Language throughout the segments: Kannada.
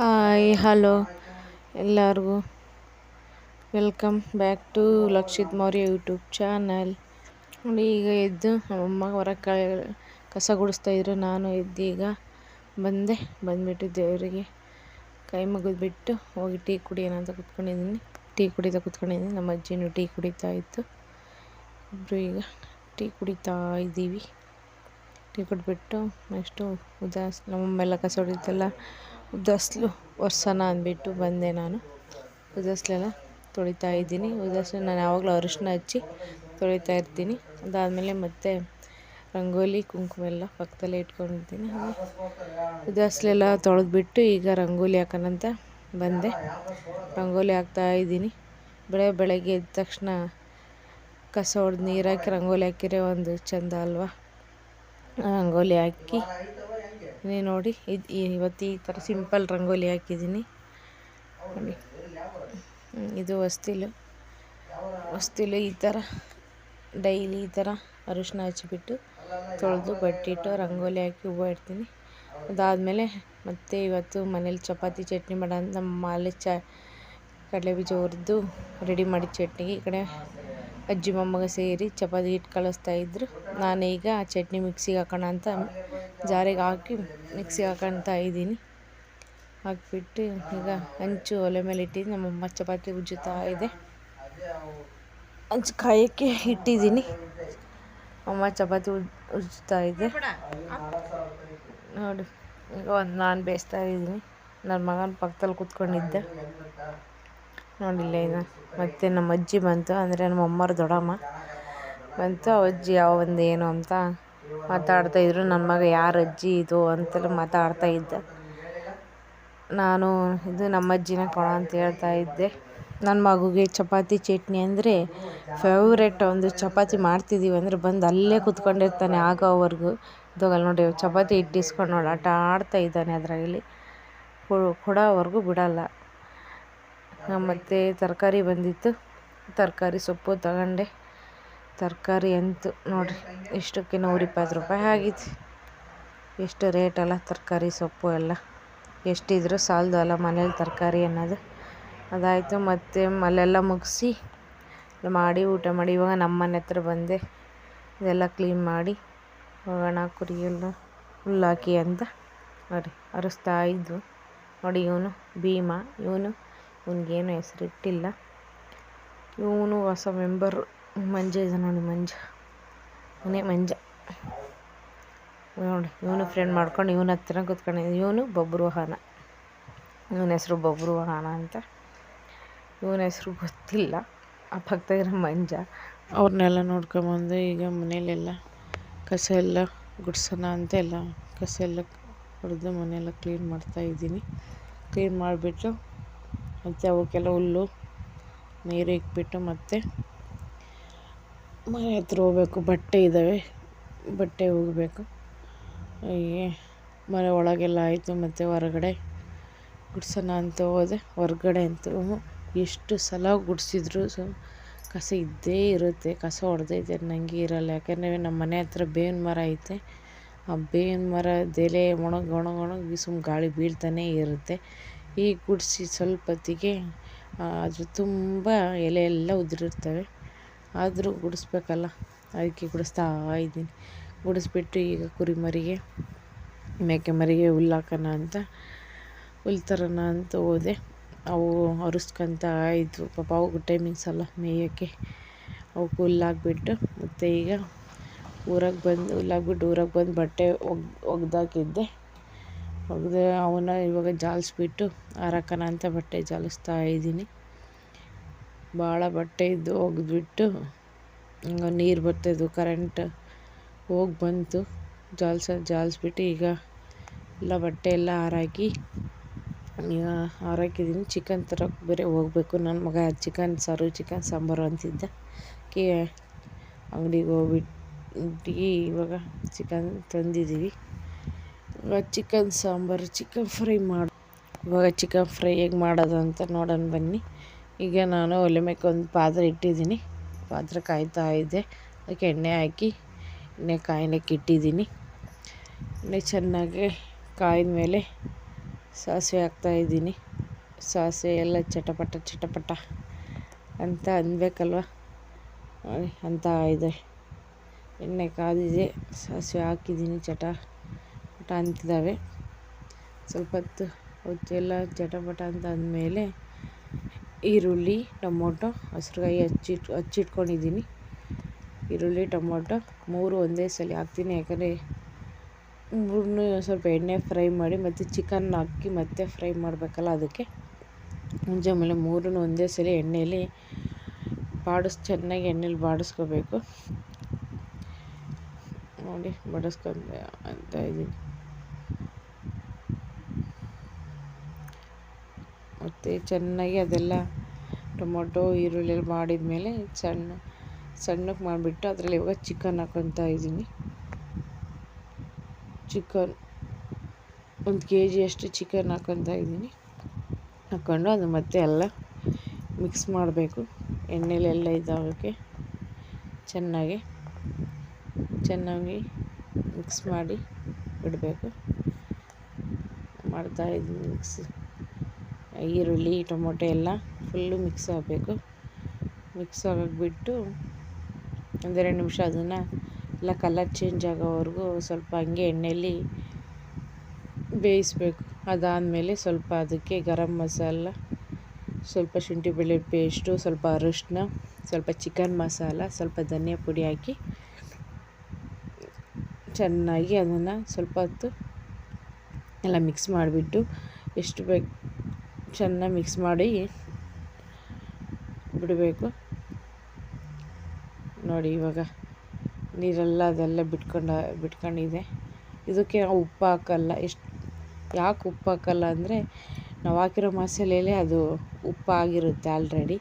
ಹಾಯ್ ಹಲೋ ಎಲ್ಲರಿಗೂ welcome back to Lakshit Maurya YouTube channel. ನೋಡಿ, ಈಗ ಎದ್ದು ನಮ್ಮಮ್ಮ ಹೊರಗೆ ಕಸ ಗುಡಿಸ್ತಾಯಿದ್ರು. ನಾನು ಎದ್ದು ಈಗ ಬಂದುಬಿಟ್ಟು ದೇವರಿಗೆ ಕೈ ಮುಗಿದ್ಬಿಟ್ಟು ಹೋಗಿ ಟೀ ಕುಡಿಯೋಣ ಅಂತ ಕೂತ್ಕೊಂಡಿದ್ದೀನಿ. ಟೀ ಕುಡಿತಾ ಕೂತ್ಕೊಂಡಿದ್ದೀನಿ. ನಮ್ಮ ಅಜ್ಜಿನೂ ಟೀ ಕುಡಿತಾ ಇತ್ತು. ಇಬ್ಬರು ಈಗ ಟೀ ಕುಡಿತಾ ಇದ್ದೀವಿ. ಟೀ ಕುಡಿದ್ಬಿಟ್ಟು ನೆಕ್ಸ್ಟು ನಮ್ಮಮ್ಮೆಲ್ಲ ಕಸ ಹೊಡಿತಲ್ಲ, ಉದಾಸ್ಲು ಒರ್ಸೋಣ ಅಂದ್ಬಿಟ್ಟು ಬಂದೆ. ನಾನು ಉದಾಸ್ಲೆಲ್ಲ ತೊಳಿತಾ ಇದ್ದೀನಿ. ಉದಾಸ್ಲು ನಾನು ಯಾವಾಗಲೂ ಅರಿಶಿನ ಹಚ್ಚಿ ತೊಳಿತಾ ಇರ್ತೀನಿ. ಅದಾದಮೇಲೆ ಮತ್ತೆ ರಂಗೋಲಿ ಕುಂಕುಮ ಎಲ್ಲ ಪಕ್ಕದಲ್ಲೇ ಇಟ್ಕೊಂಡಿರ್ತೀನಿ. ಉದಾಸ್ಲೆಲ್ಲ ತೊಳೆದ್ಬಿಟ್ಟು ಈಗ ರಂಗೋಲಿ ಹಾಕೋಣಂತ ಬಂದೆ. ರಂಗೋಲಿ ಹಾಕ್ತಾ ಇದ್ದೀನಿ. ಬೆಳಗ್ಗೆ ಎದ್ದ ತಕ್ಷಣ ಕಸ ಹೊಡೆದು ನೀರು ಹಾಕಿ ರಂಗೋಲಿ ಹಾಕಿದ್ರೆ ಒಂದು ಚೆಂದ ಅಲ್ವಾ. ರಂಗೋಲಿ ಹಾಕಿ ನೋಡಿ, ಇವತ್ತು ಈ ಥರ ಸಿಂಪಲ್ ರಂಗೋಲಿ ಹಾಕಿದ್ದೀನಿ ನೋಡಿ. ಇದು ಹೊಸ್ತಿಲು ಈ ಥರ ಡೈಲಿ ಈ ಥರ ಅರಿಶಿನ ಹಚ್ಚಿಬಿಟ್ಟು ತೊಳೆದು ಬಟ್ಟಿಟ್ಟು ರಂಗೋಲಿ ಹಾಕಿ ಹೂವು ಇಡ್ತೀನಿ. ಅದಾದಮೇಲೆ ಮತ್ತೆ ಇವತ್ತು ಮನೇಲಿ ಚಪಾತಿ ಚಟ್ನಿ ಮಾಡೋಣ. ನಮ್ಮ ಮಾಲೆ ಕಡಲೆ ಬೀಜ ಹುರಿದು ರೆಡಿ ಮಾಡಿ ಚಟ್ನಿಗೆ ಈ ಕಡೆ ಅಜ್ಜಿ ಮೊಮ್ಮಗ ಸೇರಿ ಚಪಾತಿ ಹಿಟ್ಟು ಕಳಿಸ್ತಾಯಿದ್ರು. ನಾನೀಗ ಚಟ್ನಿ ಮಿಕ್ಸಿಗೆ ಹಾಕೋಣ ಅಂತ ಜಾರಿಗೆ ಹಾಕಿ ಮಿಕ್ಸಿಗೆ ಹಾಕೊಳ್ತಾ ಇದ್ದೀನಿ. ಹಾಕಿಬಿಟ್ಟು ಈಗ ಹಂಚು ಒಲೆ ಮೇಲೆ ಇಟ್ಟಿದ್ದೀನಿ. ನಮ್ಮಮ್ಮ ಚಪಾತಿ ಉಜ್ಜುತ್ತಾ ಇದೆ. ಹಂಚು ಕಾಯೋಕ್ಕೆ ಇಟ್ಟಿದ್ದೀನಿ. ಅಮ್ಮ ಚಪಾತಿ ಉಜ್ಜುತ್ತಾ ಇದೆ ನೋಡಿ. ಈಗ ನಾನು ಬೇಯಿಸ್ತಾ ಇದ್ದೀನಿ. ನನ್ನ ಮಗನ ಪಕ್ಕದಲ್ಲಿ ಕೂತ್ಕೊಂಡಿದ್ದೆ ನೋಡಿಲ್ಲ. ಈಗ ಮತ್ತೆ ನಮ್ಮ ಅಜ್ಜಿ ಬಂತು, ಅಂದರೆ ನಮ್ಮ ಅಮ್ಮರ ದೊಡ್ಡಮ್ಮ ಬಂತು. ಅಜ್ಜಿ ಒಂದು ಏನು ಅಂತ ಮಾತಾಡ್ತಾಯಿದ್ರು. ನನ್ನ ಮಗ ಯಾರು ಅಜ್ಜಿ ಇದು ಅಂತೆಲ್ಲ ಮಾತಾಡ್ತಾ ಇದ್ದ. ನಾನು ಇದು ನಮ್ಮ ಅಜ್ಜಿನ ಕೊಡ ಅಂತ ಹೇಳ್ತಾ ಇದ್ದೆ. ನನ್ನ ಮಗುಗೆ ಚಪಾತಿ ಚಟ್ನಿ ಅಂದರೆ ಫೇವ್ರೆಟ್. ಒಂದು ಚಪಾತಿ ಮಾಡ್ತಿದ್ದೀವಿ ಅಂದರೆ ಬಂದು ಅಲ್ಲೇ ಕೂತ್ಕೊಂಡಿರ್ತಾನೆ ಆಗೋವರೆಗೂ. ಇದಾಗಲ್ಲ ನೋಡಿ, ಚಪಾತಿ ಹಿಟ್ಟು ಇಸ್ಕೊಂಡು ನೋಡಿ ಆಟ ಆಡ್ತಾ ಇದ್ದಾನೆ. ಅದರಲ್ಲಿ ಕೊಡೋವರೆಗೂ ಬಿಡಲ್ಲ. ಮತ್ತು ತರಕಾರಿ ಬಂದಿತ್ತು, ತರಕಾರಿ ಸೊಪ್ಪು ತಗೊಂಡೆ. ತರಕಾರಿ ಅಂತೂ ನೋಡಿರಿ, ಇಷ್ಟಕ್ಕೆ 120 ರೂಪಾಯಿ ಆಗಿದೆ. ಎಷ್ಟು ರೇಟಲ್ಲ ತರಕಾರಿ ಸೊಪ್ಪು ಎಲ್ಲ. ಎಷ್ಟಿದ್ರೂ ಸಾಲದು ಅಲ್ಲ ಮನೇಲಿ ತರಕಾರಿ ಅನ್ನೋದು. ಅದಾಯಿತು. ಮತ್ತು ಅಲ್ಲೆಲ್ಲ ಮುಗಿಸಿ ಮಾಡಿ ಊಟ ಮಾಡಿ ಇವಾಗ ನಮ್ಮ ಮನೆ ಹತ್ರ ಬಂದೆ. ಇದೆಲ್ಲ ಕ್ಲೀನ್ ಮಾಡಿ ಹೋಗೋಣ ಕುರಿಯೆಲ್ಲ ಹುಲ್ಲಾಕಿ ಅಂತ ನೋಡಿ ಅರಿಸ್ತಾ ಇದ್ವು ನೋಡಿ. ಇವನು ಭೀಮ, ಇವನಿಗೇನು ಹೆಸರಿಟ್ಟಿಲ್ಲ. ಇವನು ಹೊಸ ಮೆಂಬರು. ಮಂಜ ಇದೆ ನೋಡಿ, ಇವನೇ ಮಂಜ ನೋಡಿ. ಇವನು ಫ್ರೆಂಡ್ ಮಾಡ್ಕೊಂಡು ಇವನ ಹತ್ರ ಕೂತ್ಕೊಂಡಿದ್ದ. ಇವನು ಬಬ್ರುವಾಹನ, ಇವನ ಹೆಸರು ಬಬ್ರುವಾಹನ ಅಂತ. ಇವನ ಹೆಸರು ಗೊತ್ತಿಲ್ಲ. ಆ ಪಕ್ಕದಾಗಿರೋ ಮಂಜ. ಅವ್ರನ್ನೆಲ್ಲ ನೋಡ್ಕೊಂಬಂದು ಈಗ ಮನೆಯಲ್ಲೆಲ್ಲ ಕಸ ಎಲ್ಲ ಗುಡ್ಸೋಣ ಅಂತ ಕಸ ಎಲ್ಲ ಹೊಡೆದು ಮನೆಯೆಲ್ಲ ಕ್ಲೀನ್ ಮಾಡ್ತಾಯಿದ್ದೀನಿ. ಕ್ಲೀನ್ ಮಾಡಿಬಿಟ್ಟು ಮತ್ತು ಅವಕ್ಕೆಲ್ಲ ಹುಲ್ಲು ನೀರು ಇಕ್ಬಿಟ್ಟು ಮತ್ತೆ ಮನೆ ಹತ್ರ ಹೋಗ್ಬೇಕು. ಬಟ್ಟೆ ಇದ್ದಾವೆ, ಬಟ್ಟೆ ಹೋಗಬೇಕು. ಹೀಗೆ ಮನೆ ಒಳಗೆಲ್ಲ ಆಯಿತು. ಮತ್ತು ಹೊರಗಡೆ ಗುಡ್ಸೋಣ ಅಂತ ಹೋದೆ. ಹೊರಗಡೆ ಅಂತೂ ಎಷ್ಟು ಸಲ ಗುಡಿಸಿದ್ರು ಕಸ ಇದ್ದೇ ಇರುತ್ತೆ. ಕಸ ಹೊಡೆದೈತೆ ನನಗೆ ಇರಲ್ಲ. ಯಾಕೆಂದರೆ ನಮ್ಮ ಮನೆ ಹತ್ರ ಬೇವಿನ ಮರ ಐತೆ. ಆ ಬೇವಿನ ಮರದ ಎಲೆ ಒಣಗಿ ಗಾಳಿ ಬೀಳ್ತಾನೇ ಇರುತ್ತೆ. ಈಗ ಗುಡಿಸಿ ಸ್ವಲ್ಪ ಹೊತ್ತಿಗೆ ಅದು ತುಂಬ ಎಲೆ ಎಲ್ಲ ಉದುರಿರ್ತವೆ. ಆದರೂ ಗುಡಿಸ್ಬೇಕಲ್ಲ, ಅದಕ್ಕೆ ಗುಡಿಸ್ತಾ ಇದ್ದೀನಿ. ಗುಡಿಸ್ಬಿಟ್ಟು ಈಗ ಕುರಿ ಮರಿಗೆ ಮೇಕೆ ಮರಿಗೆ ಹುಲ್ಲು ಹಾಕೋಣ ಅಂತ ಹುಲ್ಲು ತರೋಣ ಅಂತ ಹೋದೆ. ಅವು ಅರಿಸ್ಕೊಂತ ಇದ್ವು. ಪಾಪ ಅವು ಟೈಮಿಂಗ್ಸ್ ಅಲ್ಲ ಮೇಯೋಕ್ಕೆ. ಅವಕ್ಕೆ ಹುಲ್ಲು ಹಾಕ್ಬಿಟ್ಟು ಮತ್ತು ಈಗ ಊರಾಗೆ ಬಂದು ಬಟ್ಟೆ ಒಗ್ದಾಕಿದ್ದೆ. ಅವನ್ನ ಇವಾಗ ಜಾಲಿಸ್ಬಿಟ್ಟು ಹಾರಾಕೋಣ ಅಂತ ಬಟ್ಟೆ ಜಾಲಿಸ್ತಾ ಇದ್ದೀನಿ. ಭಾಳ ಬಟ್ಟೆ ಇದ್ದು ಒಗೆದ್ಬಿಟ್ಟು ನೀರು ಬರ್ತಾಯಿದ್ವು. ಕರೆಂಟ್ ಹೋಗಿ ಬಂತು. ಜಾಲಿಸ್ಬಿಟ್ಟು ಈಗ ಎಲ್ಲ ಬಟ್ಟೆ ಎಲ್ಲ ಹಾರಾಕಿದ್ದೀನಿ. ಚಿಕನ್ ತರೋಕ್ಕೆ ಬೇರೆ ಹೋಗಬೇಕು. ನನ್ನ ಮಗ ಚಿಕನ್ ಸಾಂಬಾರು ಅಂತಿದ್ದ. ಅಂಗಡಿಗೆ ಹೋಗ್ಬಿಟ್ಟು ಇವಾಗ ಚಿಕನ್ ತಂದಿದ್ದೀವಿ. ಇವಾಗ ಚಿಕನ್ ಸಾಂಬಾರು, ಚಿಕನ್ ಫ್ರೈ ಹೇಗೆ ಮಾಡೋದು ಅಂತ ನೋಡೋಣ ಬನ್ನಿ. ಈಗ ನಾನು ಒಲೆ ಮೇಲೆ ಒಂದು ಪಾತ್ರೆ ಇಟ್ಟಿದ್ದೀನಿ. ಪಾತ್ರೆ ಕಾಯ್ತಾ ಇದೆ. ಅದಕ್ಕೆ ಎಣ್ಣೆ ಹಾಕಿ ಕಾಯ್ಲಿಕ್ಕೆ ಇಟ್ಟಿದ್ದೀನಿ. ಎಣ್ಣೆ ಚೆನ್ನಾಗಿ ಕಾಯ್ದ ಮೇಲೆ ಸಾಸಿವೆ ಹಾಕ್ತಾಯಿದ್ದೀನಿ. ಸಾಸಿವೆ ಎಲ್ಲ ಚಟಪಟ ಚಟಪಟ ಅಂತ ಅನ್ಬೇಕಲ್ವ, ಅಂತ ಇದೆ. ಎಣ್ಣೆ ಕಾದಿದೆ, ಸಾಸಿವೆ ಹಾಕಿದ್ದೀನಿ, ಚಟ ಪಟ ಅಂತಿದ್ದಾವೆ. ಸ್ವಲ್ಪ ಹೊತ್ತು ಎಲ್ಲ ಚಟಪಟ ಅಂತ ಅಂದಮೇಲೆ ಈರುಳ್ಳಿ ಟೊಮೊಟೊ ಹಸಿರುಗಾಯಿ ಹಚ್ಚಿಟ್ಕೊಂಡಿದ್ದೀನಿ. ಈರುಳ್ಳಿ ಟೊಮೊಟೊ 3 ಒಂದೇ ಸಲ ಹಾಕ್ತೀನಿ, ಯಾಕಂದರೆ 3 ಸ್ವಲ್ಪ ಎಣ್ಣೆ ಫ್ರೈ ಮಾಡಿ ಮತ್ತು ಚಿಕನ್ ಹಾಕಿ ಮತ್ತೆ ಫ್ರೈ ಮಾಡಬೇಕಲ್ಲ, ಅದಕ್ಕೆ ಆಮೇಲೆ 3 ಒಂದೇ ಸಲ ಎಣ್ಣೆಯಲ್ಲಿ ಚೆನ್ನಾಗಿ ಎಣ್ಣೆಲಿ ಬಾಡಿಸ್ಕೋಬೇಕು. ನೋಡಿ ಬಾಡಿಸ್ಕೊಂತ ಅಂತ ಇದ್ದೀನಿ. ಮತ್ತು ಚೆನ್ನಾಗಿ ಅದೆಲ್ಲ ಟೊಮೊಟೊ ಈರುಳ್ಳಿ ಎಲ್ಲ ಮಾಡಿದ್ಮೇಲೆ ಸಣ್ಣಕ್ಕೆ ಮಾಡಿಬಿಟ್ಟು ಅದರಲ್ಲಿ ಇವಾಗ ಚಿಕನ್ ಹಾಕ್ಕೊತಾ ಇದ್ದೀನಿ. ಚಿಕನ್ 1 kg ಅಷ್ಟು ಚಿಕನ್ ಹಾಕ್ಕೊತಾ ಇದ್ದೀನಿ. ಹಾಕ್ಕೊಂಡು ಅದು ಮತ್ತೆ ಎಲ್ಲ ಮಿಕ್ಸ್ ಮಾಡಬೇಕು. ಎಣ್ಣೆಲೆಲ್ಲ ಇದಾಗೋಕ್ಕೆ ಚೆನ್ನಾಗಿ ಮಿಕ್ಸ್ ಮಾಡಿ ಬಿಡಬೇಕು. ಮಾಡ್ತಾಯಿದ್ದೀನಿ ಮಿಕ್ಸ್. ಈರುಳ್ಳಿ ಟೊಮೊಟೊ ಎಲ್ಲ ಫುಲ್ಲು ಮಿಕ್ಸ್ ಆಗಬೇಕು. ಮಿಕ್ಸ್ ಆಗೋಗ್ಬಿಟ್ಟು 1-2 ನಿಮಿಷ ಅದನ್ನು ಎಲ್ಲ ಕಲರ್ ಚೇಂಜ್ ಆಗೋವರೆಗೂ ಸ್ವಲ್ಪ ಹಂಗೆ ಎಣ್ಣೆಯಲ್ಲಿ ಬೇಯಿಸಬೇಕು. ಅದಾದಮೇಲೆ ಸ್ವಲ್ಪ ಅದಕ್ಕೆ ಗರಂ ಮಸಾಲ, ಸ್ವಲ್ಪ ಶುಂಠಿ ಬೆಳ್ಳುಳ್ಳಿ ಪೇಸ್ಟು, ಸ್ವಲ್ಪ ಅರಿಶಿನ, ಸ್ವಲ್ಪ ಚಿಕನ್ ಮಸಾಲ, ಸ್ವಲ್ಪ ಧನಿಯಾ ಪುಡಿ ಹಾಕಿ ಚೆನ್ನಾಗಿ ಅದನ್ನು ಸ್ವಲ್ಪ ಹೊತ್ತು ಎಲ್ಲ ಮಿಕ್ಸ್ ಮಾಡಿಬಿಟ್ಟು ಎಷ್ಟು ಬೇಕು ಚೆನ್ನಾಗಿ ಮಿಕ್ಸ್ ಮಾಡಿ ಬಿಡಬೇಕು. ನೋಡಿ ಇವಾಗ ನೀರೆಲ್ಲ ಅದೆಲ್ಲ ಬಿಟ್ಕೊಂಡಿದೆ. ಇದಕ್ಕೆ ನಾವು ಉಪ್ಪು ಹಾಕಲ್ಲ. ಯಾಕೆ ಉಪ್ಪು ಹಾಕಲ್ಲ ಅಂದರೆ ನಾವು ಹಾಕಿರೋ ಮಸಾಲೆಯಲ್ಲೇ ಅದು ಉಪ್ಪಾಗಿರುತ್ತೆ ಆಲ್ರೆಡಿ.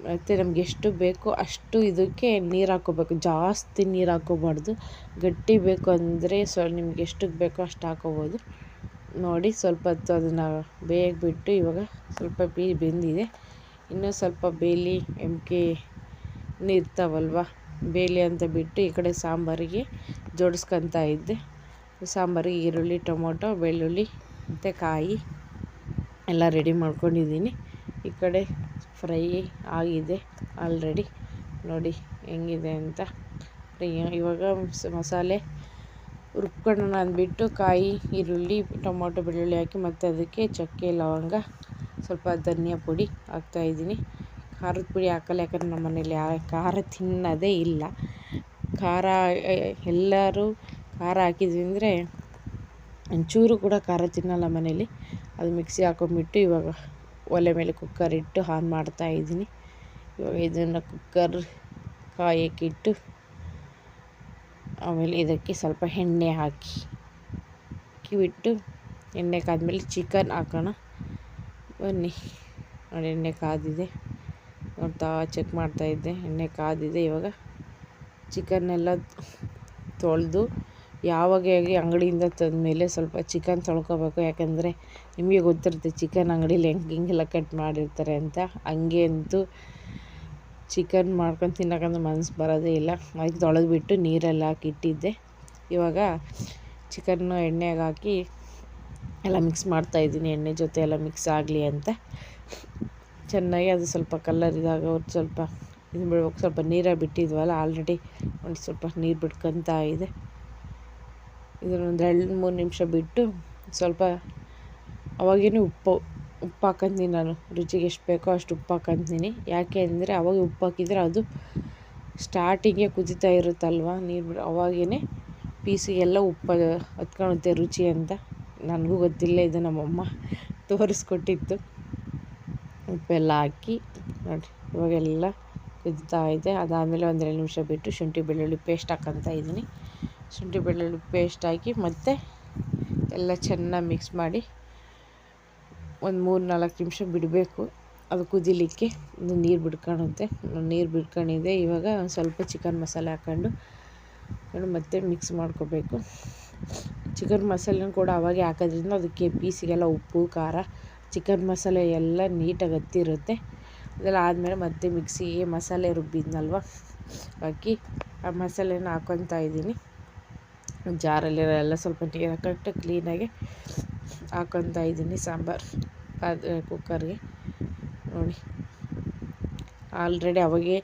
ಮತ್ತು ನಮ್ಗೆ ಎಷ್ಟು ಬೇಕೋ ಅಷ್ಟು ಇದಕ್ಕೆ ನೀರು ಹಾಕ್ಕೋಬೇಕು. ಜಾಸ್ತಿ ನೀರು ಹಾಕ್ಕೋಬಾರ್ದು. ಗಟ್ಟಿ ಬೇಕು ಅಂದರೆ ನಿಮ್ಗೆ ಎಷ್ಟಕ್ಕೆ ಬೇಕೋ ಅಷ್ಟು ಹಾಕ್ಕೋಬೋದು. ನೋಡಿ ಸ್ವಲ್ಪ ಹೊತ್ತು ಅದನ್ನು ಬೇಯಕ್ಕೆ ಬಿಟ್ಟು ಇವಾಗ ಸ್ವಲ್ಪ ಬೆಂದಿದೆ. ಇನ್ನೂ ಸ್ವಲ್ಪ ಬೇಯಲಿ, ಇರ್ತಾವಲ್ವ, ಬೇಯಲಿ ಅಂತ ಬಿಟ್ಟು ಈ ಕಡೆ ಸಾಂಬಾರಿಗೆ ಜೋಡಿಸ್ಕೊತಾ ಇದ್ದೆ. ಸಾಂಬಾರಿಗೆ ಈರುಳ್ಳಿ ಟೊಮೊಟೊ ಬೆಳ್ಳುಳ್ಳಿ ಮತ್ತು ಕಾಯಿ ಎಲ್ಲ ರೆಡಿ ಮಾಡ್ಕೊಂಡಿದ್ದೀನಿ. ಈ ಕಡೆ ಫ್ರೈ ಆಗಿದೆ ಆಲ್ರೆಡಿ. ನೋಡಿ ಹೆಂಗಿದೆ ಅಂತ. ಇವಾಗ ಮಸಾಲೆ ರುಬ್ಕೊಳ್ಳೋಣ ಅಂದ್ಬಿಟ್ಟು ಕಾಯಿ ಈರುಳ್ಳಿ ಟೊಮೊಟೊ ಬೆಳ್ಳುಳ್ಳಿ ಹಾಕಿ ಮತ್ತು ಅದಕ್ಕೆ ಚಕ್ಕೆ ಲವಂಗ ಸ್ವಲ್ಪ ಧನಿಯಾ ಪುಡಿ ಹಾಕ್ತಾಯಿದ್ದೀನಿ. ಖಾರದ ಪುಡಿ ಹಾಕಲ್ಲ, ಯಾಕಂದರೆ ನಮ್ಮ ಮನೇಲಿ ಖಾರ ತಿನ್ನೋದೇ ಇಲ್ಲ. ಎಲ್ಲರೂ ಖಾರ ಹಾಕಿದ್ವಿ ಅಂದರೆ ಒಂಚೂರು ಕೂಡ ಖಾರ ತಿನ್ನಲ್ಲ ಮನೇಲಿ. ಅದು ಮಿಕ್ಸಿ ಹಾಕೊಂಡ್ಬಿಟ್ಟು ಇವಾಗ ಒಲೆ ಮೇಲೆ ಕುಕ್ಕರ್ ಇಟ್ಟು ಆನ್ ಮಾಡ್ತಾಯಿದ್ದೀನಿ. ಇವಾಗ ಇದನ್ನು ಕುಕ್ಕರ್ ಕಾಯಕ್ಕಿಟ್ಟು ಆಮೇಲೆ ಇದಕ್ಕೆ ಸ್ವಲ್ಪ ಎಣ್ಣೆ ಹಾಕಿಬಿಟ್ಟು ಎಣ್ಣೆ ಕಾದ್ಮೇಲೆ ಚಿಕನ್ ಹಾಕೋಣ ಬನ್ನಿ. ನೋಡಿ ಎಣ್ಣೆ ಕಾದಿದೆ, ನೋಡ್ತಾ ಚೆಕ್ ಮಾಡ್ತಾಯಿದ್ದೆ. ಎಣ್ಣೆ ಕಾದಿದೆ. ಇವಾಗ ಚಿಕನ್ನೆಲ್ಲ ತೊಳೆದು ಯಾವಾಗ ಅಂಗಡಿಯಿಂದ ತಂದಮೇಲೆ ಸ್ವಲ್ಪ ಚಿಕನ್ ತೊಳ್ಕೊಬೇಕು. ಯಾಕಂದರೆ ನಿಮಗೆ ಗೊತ್ತಿರುತ್ತೆ ಚಿಕನ್ ಅಂಗಡೀಲಿ ಹೆಂಗೆಲ್ಲ ಕಟ್ ಮಾಡಿರ್ತಾರೆ ಅಂತ. ಹಂಗೆ ಅಂತೂ ಚಿಕನ್ ಮಾಡ್ಕೊಂಡು ತಿನ್ನೋಕ್ಕಂದ್ರೆ ಮನಸ್ಸು ಬರೋದೇ ಇಲ್ಲ. ಅದಕ್ಕೆ ತೊಳೆದ್ಬಿಟ್ಟು ನೀರೆಲ್ಲ ಹಾಕಿ ಇಟ್ಟಿದ್ದೆ. ಇವಾಗ ಚಿಕನ್ನು ಎಣ್ಣೆಗೆ ಹಾಕಿ ಎಲ್ಲ ಮಿಕ್ಸ್ ಮಾಡ್ತಾಯಿದ್ದೀನಿ. ಎಣ್ಣೆ ಜೊತೆ ಎಲ್ಲ ಮಿಕ್ಸ್ ಆಗಲಿ ಅಂತ ಚೆನ್ನಾಗಿ ಅದು ಸ್ವಲ್ಪ ಕಲರ್ ಇದಾಗೋರು ಸ್ವಲ್ಪ ಇದು ಬಿಡ್ಬೇಕು. ಸ್ವಲ್ಪ ನೀರಾಗಿ ಬಿಟ್ಟಿದ್ವಲ್ಲ ಆಲ್ರೆಡಿ, ಒಂದು ಸ್ವಲ್ಪ ನೀರು ಬಿಟ್ಕೊತಾ ಇದೆ. ಇದನ್ನೊಂದು 2-3 ನಿಮಿಷ ಬಿಟ್ಟು ಸ್ವಲ್ಪ ಅವಾಗೇನು ಉಪ್ಪು ಹಾಕ್ಕೊತೀನಿ ನಾನು. ರುಚಿಗೆ ಎಷ್ಟು ಬೇಕೋ ಅಷ್ಟು ಉಪ್ಪು ಹಾಕ್ಕೊತೀನಿ. ಯಾಕೆ ಅಂದರೆ ಅವಾಗ ಉಪ್ಪು ಹಾಕಿದರೆ ಅದು ಸ್ಟಾರ್ಟಿಂಗೇ ಕುದೀತಾ ಇರುತ್ತಲ್ವ ನೀರು ಅವಾಗೇ ಪೀಸಿಗೆಲ್ಲ ಉಪ್ಪು ಹತ್ಕೊಳುತ್ತೆ ರುಚಿ ಅಂತ. ನನಗೂ ಗೊತ್ತಿಲ್ಲ, ಇದು ನಮ್ಮಮ್ಮ ತೋರಿಸ್ಕೊಟ್ಟಿತ್ತು. ಉಪ್ಪೆಲ್ಲ ಹಾಕಿ ನೋಡಿ ಇವಾಗೆಲ್ಲ ಕುದೀತಾ ಇದೆ. ಅದಾದಮೇಲೆ 1-2 ನಿಮಿಷ ಬಿಟ್ಟು ಶುಂಠಿ ಬೆಳ್ಳುಳ್ಳಿ ಪೇಸ್ಟ್ ಹಾಕ್ಕೊತಾ ಇದ್ದೀನಿ. ಶುಂಠಿ ಬೆಳ್ಳುಳ್ಳಿ ಪೇಸ್ಟ್ ಹಾಕಿ ಮತ್ತು ಎಲ್ಲ ಚೆನ್ನಾಗಿ ಮಿಕ್ಸ್ ಮಾಡಿ ಒಂದು 3-4 ನಿಮಿಷ ಬಿಡಬೇಕು ಅದು ಕುದಿಲಿಕ್ಕೆ. ಇದು ನೀರು ಬಿಡ್ಕೊಳುತ್ತೆ. ನೀರು ಬಿಡ್ಕೊಂಡಿದೆ. ಇವಾಗ ಸ್ವಲ್ಪ ಚಿಕನ್ ಮಸಾಲೆ ಹಾಕ್ಕೊಂಡು ಮತ್ತೆ ಮಿಕ್ಸ್ ಮಾಡ್ಕೋಬೇಕು. ಚಿಕನ್ ಮಸಾಲೆನೂ ಕೂಡ ಅವಾಗೆ ಹಾಕೋದ್ರಿಂದ ಅದಕ್ಕೆ ಪೀಸಿಗೆಲ್ಲ ಉಪ್ಪು ಖಾರ ಚಿಕನ್ ಮಸಾಲೆ ಎಲ್ಲ ನೀಟಾಗಿ ಹತ್ತಿರುತ್ತೆ. ಅದೆಲ್ಲ ಆದಮೇಲೆ ಮತ್ತೆ ಮಿಕ್ಸಿಗೆ ಮಸಾಲೆ ರುಬ್ಬಿದ್ನಲ್ವ ಹಾಕಿ ಆ ಮಸಾಲೆನ ಹಾಕ್ಕೊತಾ ಇದ್ದೀನಿ. ಜಾರಲ್ಲಿರೋ ಎಲ್ಲ ಸ್ವಲ್ಪ ನೀರು ಹಾಕ್ಬಿಟ್ಟು ಕ್ಲೀನಾಗಿ ಹಾಕ್ಕೊತಾ ಇದ್ದೀನಿ ಸಾಂಬಾರು ಕುಕ್ಕರ್ಗೆ. ನೋಡಿ ಆಲ್ರೆಡಿ ಅವಾಗೇ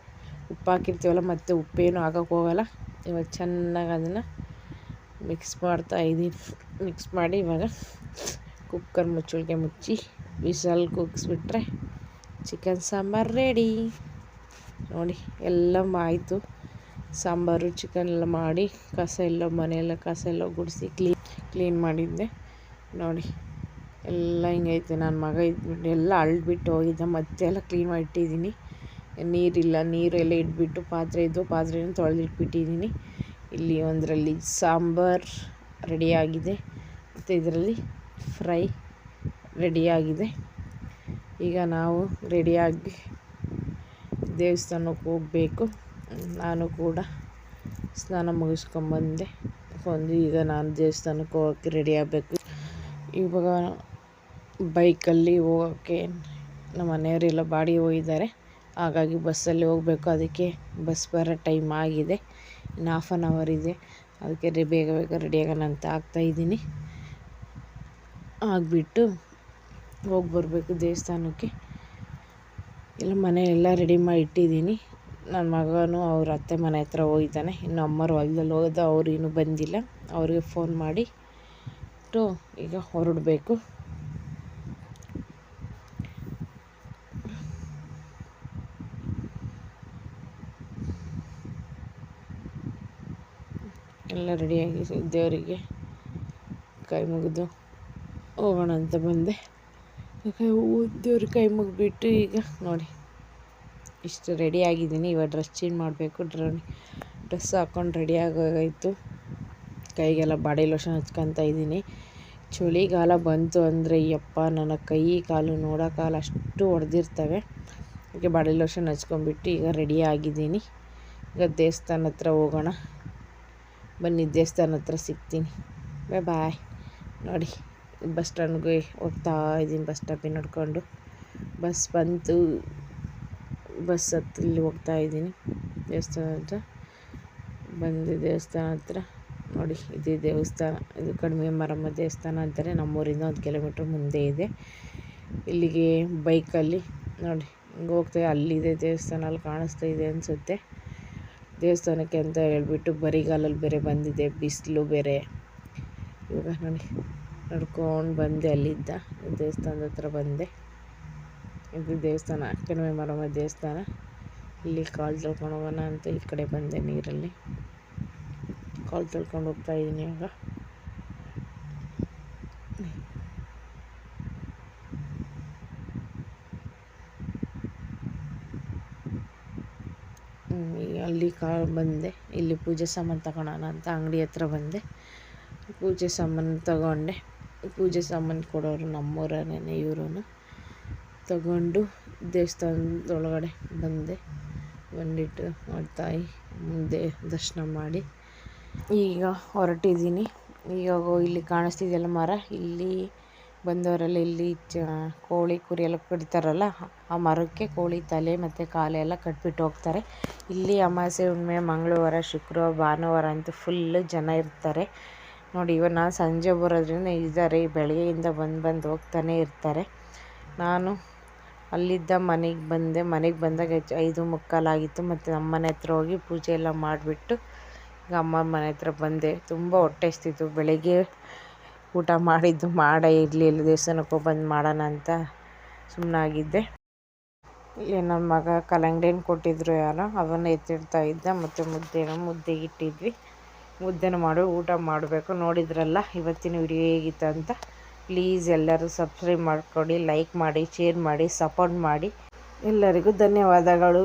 ಉಪ್ಪು ಹಾಕಿರ್ತೀವಲ್ಲ, ಮತ್ತು ಉಪ್ಪೇನು ಹಾಕೋಕ್ಕೆ ಹೋಗಲ್ಲ. ಇವಾಗ ಚೆನ್ನಾಗಿ ಅದನ್ನು ಮಿಕ್ಸ್ ಮಾಡ್ತಾಯಿದ್ದೀನಿ. ಮಿಕ್ಸ್ ಮಾಡಿ ಇವಾಗ ಕುಕ್ಕರ್ ಮುಚ್ಚಳಿಕೆ ಮುಚ್ಚಿ ವಿಸಲ್ ಕೂಗಿಸ್ಬಿಟ್ರೆ ಚಿಕನ್ ಸಾಂಬಾರು ರೆಡಿ. ನೋಡಿ ಎಲ್ಲ ಆಯಿತು. ಸಾಂಬಾರು ಚಿಕನ್ ಎಲ್ಲ ಮಾಡಿ ಕಸ ಎಲ್ಲ ಮನೆಯೆಲ್ಲ ಕಸ ಎಲ್ಲ ಗುಡಿಸಿ ಕ್ಲೀನ್ ಮಾಡಿದ್ದೆ. ನೋಡಿ ಎಲ್ಲ ಹಿಂಗೈತೆ. ನನ್ನ ಮಗ ಇದ್ಬಿಟ್ಟು ಎಲ್ಲ ಅಳ್ಬಿಟ್ಟು ಹೋಗಿದ್ದ, ಮತ್ತೆ ಎಲ್ಲ ಕ್ಲೀನ್ ಮಾಡಿ ಇಟ್ಟಿದ್ದೀನಿ. ನೀರಿಲ್ಲ, ನೀರೆಲ್ಲ ಇಟ್ಬಿಟ್ಟು ಪಾತ್ರೆನೂ ತೊಳೆದಿಟ್ಬಿಟ್ಟಿದ್ದೀನಿ. ಇಲ್ಲಿ ಒಂದರಲ್ಲಿ ಸಾಂಬಾರು ರೆಡಿಯಾಗಿದೆ, ಮತ್ತು ಇದರಲ್ಲಿ ಫ್ರೈ ರೆಡಿಯಾಗಿದೆ. ಈಗ ನಾವು ರೆಡಿಯಾಗಿ ದೇವಸ್ಥಾನಕ್ಕೆ ಹೋಗಬೇಕು. ನಾನು ಕೂಡ ಸ್ನಾನ ಮುಗಿಸ್ಕೊಂಬಂದೆ. ಈಗ ನಾನು ದೇವಸ್ಥಾನಕ್ಕೆ ಹೋಗೋಕ್ಕೆ ರೆಡಿ ಆಗಬೇಕು. ಇವಾಗ ಬೈಕಲ್ಲಿ ಹೋಗೋಕ್ಕೆ ನಮ್ಮ ಮನೆಯವರೆಲ್ಲ ಬಾಡಿಗೆ ಹೋಗಿದ್ದಾರೆ. ಹಾಗಾಗಿ ಬಸ್ಸಲ್ಲಿ ಹೋಗಬೇಕು. ಅದಕ್ಕೆ ಬಸ್ ಬರೋ ಟೈಮ್ ಆಗಿದೆ. ಇನ್ನು 1/2 ಅವರ್ ಇದೆ. ಅದಕ್ಕೆ ಬೇಗ ರೆಡಿಯಾಗೋಣ ಅಂತ ಆಗ್ತಾಯಿದ್ದೀನಿ. ಆಗಿಬಿಟ್ಟು ಹೋಗಿ ಬರಬೇಕು ದೇವಸ್ಥಾನಕ್ಕೆ. ಎಲ್ಲ ಮನೆಯೆಲ್ಲ ರೆಡಿ ಮಾಡಿ ಇಟ್ಟಿದ್ದೀನಿ. ನನ್ನ ಮಗನೂ ಅವ್ರ ಅತ್ತೆ ಮನೆ ಹತ್ರ ಹೋಗಿದ್ದಾನೆ. ಇನ್ನು ಅಮ್ಮರು ಹೊಲದಲ್ಲಿ ಹೋಗೋದು, ಅವರು ಇನ್ನೂ ಬಂದಿಲ್ಲ. ಅವ್ರಿಗೆ ಫೋನ್ ಮಾಡಿ ಈಗ ಹೊರಡಬೇಕು. ಎಲ್ಲ ರೆಡಿಯಾಗಿ ದೇವರಿಗೆ ಕೈ ಮುಗಿದು ಹೋಗೋಣ ಅಂತ ಬಂದೆ. ದೇವ್ರಿಗೆ ಕೈ ಮುಗಿಬಿಟ್ಟು ಈಗ ನೋಡಿ ಇಷ್ಟು ರೆಡಿಯಾಗಿದ್ದೀನಿ. ಇವಾಗ ಡ್ರೆಸ್ ಚೇಂಜ್ ಮಾಡಬೇಕು. ಡ್ರೆಸ್ ಹಾಕ್ಕೊಂಡು ರೆಡಿ ಆಗೋಗಾಯಿತು. ಕೈಗೆಲ್ಲ ಬಾಡಿ ಲೋಷನ್ ಹಚ್ಕೊತಾ ಇದ್ದೀನಿ. ಚಳಿಗಾಲ ಬಂತು ಅಂದರೆ ಯಪ್ಪ, ನನ್ನ ಕೈ ಕಾಲು ನೋಡೋಕ್ಕಾಗಲ್ಲ, ಅಷ್ಟು ಹೊಡೆದಿರ್ತವೆ. ಅದಕ್ಕೆ ಬಾಡಿ ಲೋಷನ್ ಹಚ್ಕೊಂಡ್ಬಿಟ್ಟು ಈಗ ರೆಡಿ ಆಗಿದ್ದೀನಿ. ಈಗ ದೇವಸ್ಥಾನ ಹತ್ರ ಹೋಗೋಣ. ಬನ್ನಿ, ದೇವಸ್ಥಾನ ಹತ್ರ ಸಿಗ್ತೀನಿ. ಬಾಯ್. ನೋಡಿ ಬಸ್ ಸ್ಟ್ಯಾಂಡ್ಗೆ ಹೋಗ್ತಾ ಇದ್ದೀನಿ. ಬಸ್ ಸ್ಟಾಪಿಗೆ ನೋಡಿಕೊಂಡು ಬಸ್ ಬಂತು. ಬಸ್ ಹತ್ತಿ ಇಲ್ಲಿ ಹೋಗ್ತಾ ಇದ್ದೀನಿ ದೇವಸ್ಥಾನ ಹತ್ರ. ಬಂದು ದೇವಸ್ಥಾನ ಹತ್ರ ನೋಡಿ, ಇದೇ ದೇವಸ್ಥಾನ. ಇದು ಕಡಿಮೆ ಮಾರಮ್ಮ ದೇವಸ್ಥಾನ ಅಂತಾರೆ. ನಮ್ಮೂರಿಂದ 1 ಕಿಲೋಮೀಟ್ರ್ ಮುಂದೆ ಇದೆ. ಇಲ್ಲಿಗೆ ಬೈಕಲ್ಲಿ ನೋಡಿ ಹಿಂಗೆ ಹೋಗ್ತಾ, ಅಲ್ಲಿದೆ ದೇವಸ್ಥಾನ, ಅಲ್ಲಿ ಕಾಣಿಸ್ತಾ ಇದೆ ಅನಿಸುತ್ತೆ. ದೇವಸ್ಥಾನಕ್ಕೆ ಅಂತ ಹೇಳ್ಬಿಟ್ಟು ಬರಿಗಾಲಲ್ಲಿ ಬೇರೆ ಬಂದಿದೆ, ಬಿಸಿಲು ಬೇರೆ. ಇವಾಗ ನೋಡಿ ನಡ್ಕೊಂಡು ಬಂದೆ. ಅಲ್ಲಿದ್ದ ದೇವಸ್ಥಾನದ ಹತ್ರ ಬಂದೆ. ಇದು ದೇವಸ್ಥಾನ, ಕಡಿಮೆ ಮಾರಮ್ಮ ದೇವಸ್ಥಾನ. ಇಲ್ಲಿ ಕಾಲು ತೊಳ್ಕೊಂಡು ಹೋಗೋಣ ಅಂತ ಈ ಕಡೆ ಬಂದೆ. ನೀರಲ್ಲಿ ಕಾಲು ತೊಳ್ಕೊಂಡು ಹೋಗ್ತಾ ಇದ್ದೀನಿ. ಇವಾಗ ಅಲ್ಲಿ ಬಂದೆ. ಇಲ್ಲಿ ಪೂಜೆ ಸಾಮಾನು ತಗೊಳ್ಳೋಣ ಅಂತ ಅಂಗಡಿ ಹತ್ರ ಬಂದೆ. ಪೂಜೆ ಸಾಮಾನು ತಗೊಂಡೆ. ಪೂಜೆ ಸಾಮಾನು ಕೊಡೋರು ನಮ್ಮೂರನೇ, ಇವರು ತಗೊಂಡು ದೇವಸ್ಥಾನದೊಳಗಡೆ ಬಂದಿಟ್ಟು ತಾಯಿ ಮುಂದೆ ದರ್ಶನ ಮಾಡಿ ಈಗ ಹೊರಟಿದ್ದೀನಿ. ಈಗ ಇಲ್ಲಿ ಕಾಣಿಸ್ತಿದೆಯಲ್ಲ ಮರ, ಇಲ್ಲಿ ಬಂದವರೆಲ್ಲ ಇಲ್ಲಿ ಕೋಳಿ ಕುರಿ ಎಲ್ಲ ಕಡಿತಾರಲ್ಲ, ಆ ಮರಕ್ಕೆ ಕೋಳಿ ತಲೆ ಮತ್ತು ಕಾಲೆಲ್ಲ ಕಟ್ಬಿಟ್ಟು ಹೋಗ್ತಾರೆ. ಇಲ್ಲಿ ಅಮಾವಾಸ್ಯೆ, ಹುಣ್ಣಿಮೆ, ಮಂಗಳವಾರ, ಶುಕ್ರವಾರ, ಭಾನುವಾರ ಅಂತೂ ಫುಲ್ಲು ಜನ ಇರ್ತಾರೆ. ನೋಡಿ ಇವಾಗ ನಾನು ಸಂಜೆ ಬರೋದ್ರಿಂದ ಇದ್ದಾರೆ, ಬೆಳಗ್ಗೆಯಿಂದ ಬಂದು ಹೋಗ್ತಾನೆ ಇರ್ತಾರೆ. ನಾನು ಅಲ್ಲಿದ್ದ ಮನೆಗೆ ಬಂದೆ. ಮನೆಗೆ ಬಂದಾಗ 5:45 ಆಗಿತ್ತು. ಮತ್ತು ನಮ್ಮ ಮನೆ ಹತ್ರ ಹೋಗಿ ಪೂಜೆ ಎಲ್ಲ ಮಾಡಿಬಿಟ್ಟು ಈಗ ಅಮ್ಮ ಮನೆ ಹತ್ರ ಬಂದೆ. ತುಂಬ ಹೊಟ್ಟೆ ಹಸ್ತಿತ್ತು. ಬೆಳಗ್ಗೆ ಊಟ ಮಾಡಿದ್ದು ಇರಲಿಲ್ಲ. ದೇವಸ್ಥಾನಕ್ಕೆ ಹೋಗಿ ಬಂದು ಮಾಡೋಣ ಅಂತ ಸುಮ್ಮನಾಗಿದ್ದೆ. ಇಲ್ಲಿ ನನ್ನ ಮಗ ಕಲ್ಲಂಗಡಿ ಹಣ್ಣು ಕೊಟ್ಟಿದ್ರು ಯಾರೋ, ಅವನ್ನ ಎತ್ತಿಡ್ತಾ ಇದ್ದ. ಮತ್ತು ಮುದ್ದೆಗೆ ಇಟ್ಟಿದ್ವಿ. ಮುದ್ದೆನ ಮಾಡಿ ಊಟ ಮಾಡಬೇಕು. ನೋಡಿದ್ರಲ್ಲ ಇವತ್ತಿನ ವಿಡಿಯೋ ಹೇಗಿತ್ತು ಅಂತ. ಪ್ಲೀಸ್ ಎಲ್ಲರೂ ಸಬ್ಸ್ಕ್ರೈಬ್ ಮಾಡಿಕೊಡಿ, ಲೈಕ್ ಮಾಡಿ, ಶೇರ್ ಮಾಡಿ, ಸಪೋರ್ಟ್ ಮಾಡಿ. ಎಲ್ಲರಿಗೂ ಧನ್ಯವಾದಗಳು.